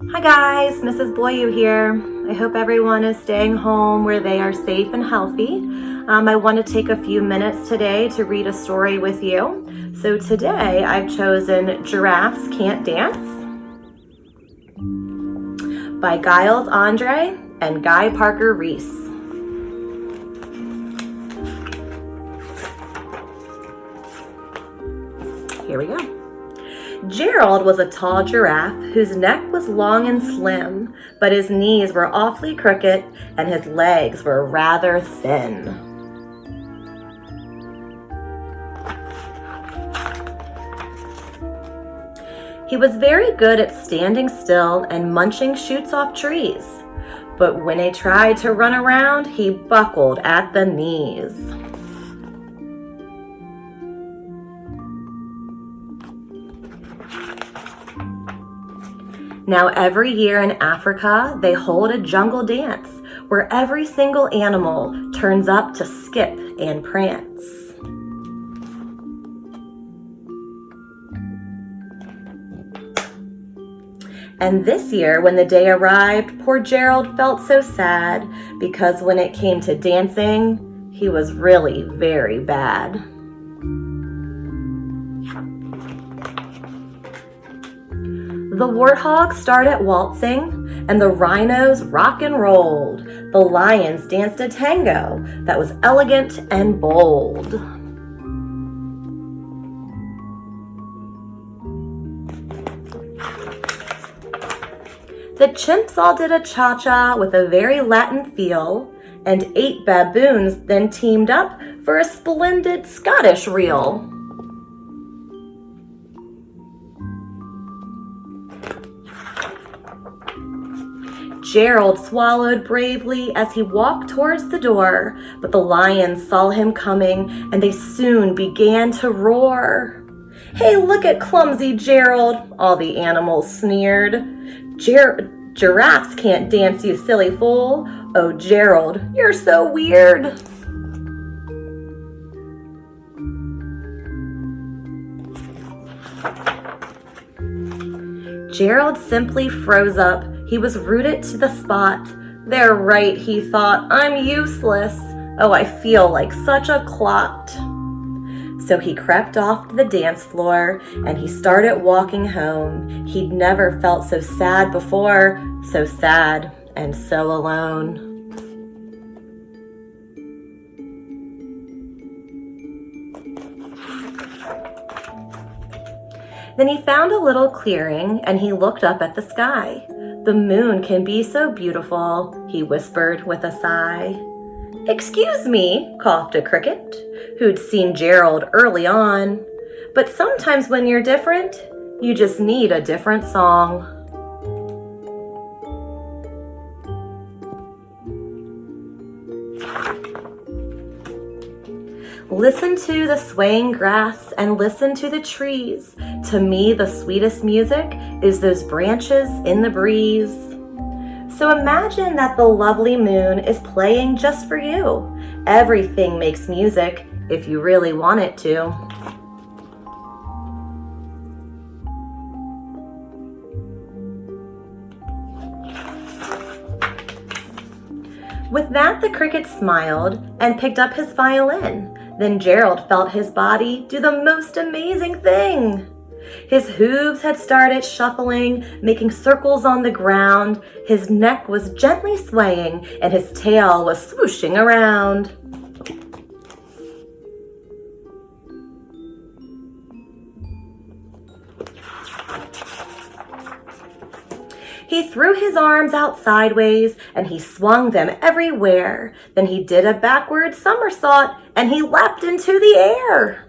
Hi guys, Mrs. Beaulieu here. I hope everyone is staying home where they are safe and healthy. I want to take a few minutes today to read a story with you. So today I've chosen Giraffes Can't Dance by Giles Andre and Guy Parker Reese. Here we go. Gerald was a tall giraffe whose neck was long and slim, but his knees were awfully crooked and his legs were rather thin. He was very good at standing still and munching shoots off trees, but when he tried to run around, he buckled at the knees. Now every year in Africa, they hold a jungle dance where every single animal turns up to skip and prance. And this year, when the day arrived, poor Gerald felt so sad because when it came to dancing, he was really very bad. The warthogs started waltzing, and the rhinos rock and rolled. The lions danced a tango that was elegant and bold. The chimps all did a cha-cha with a very Latin feel, and 8 baboons then teamed up for a splendid Scottish reel. Gerald swallowed bravely as he walked towards the door, but the lions saw him coming and they soon began to roar. "Hey, look at clumsy Gerald," all the animals sneered. Giraffes can't dance, you silly fool. Oh, Gerald, you're so weird." Gerald simply froze up. He was rooted to the spot. "They're right," he thought. "I'm useless. Oh, I feel like such a clot." So he crept off to the dance floor and he started walking home. He'd never felt so sad before, so sad and so alone. Then he found a little clearing and he looked up at the sky. "The moon can be so beautiful," he whispered with a sigh. "Excuse me," coughed a cricket, who'd seen Gerald early on. "But sometimes when you're different, you just need a different song." Listen to the swaying grass and listen to the trees. To me, the sweetest music is those branches in the breeze. So imagine that the lovely moon is playing just for you. Everything makes music if you really want it to. With that, the cricket smiled and picked up his violin. Then Gerald felt his body do the most amazing thing. His hooves had started shuffling, making circles on the ground. His neck was gently swaying, and his tail was swooshing around. He threw his arms out sideways and he swung them everywhere. Then he did a backward somersault and he leapt into the air.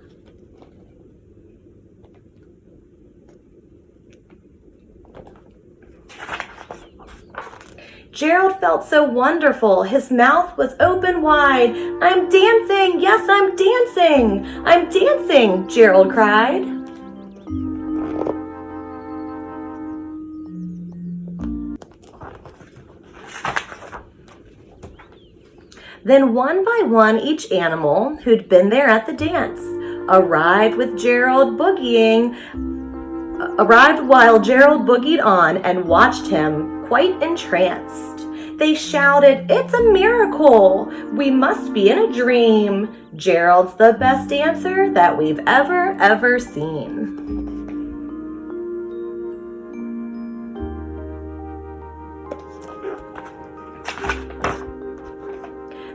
Gerald felt so wonderful. His mouth was open wide. "I'm dancing! Yes, I'm dancing! I'm dancing!" Gerald cried. Then one by one, each animal who'd been there at the dance arrived with Gerald boogieing arrived while Gerald boogied on and watched him, quite entranced. They shouted, "It's a miracle! We must be in a dream! Gerald's the best dancer that we've ever seen."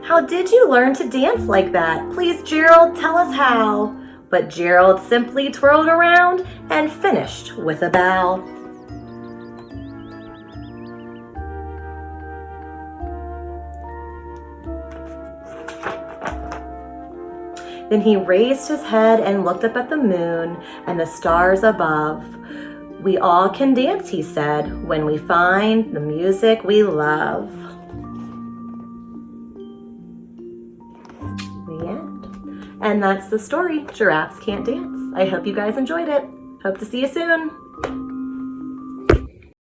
"How did you learn to dance like that? Please, Gerald, tell us how." But Gerald simply twirled around and finished with a bow. Then he raised his head and looked up at the moon and the stars above. "We all can dance," he said, "when we find the music we love." The end. And that's the story, Giraffes Can't Dance. I hope you guys enjoyed it. Hope to see you soon.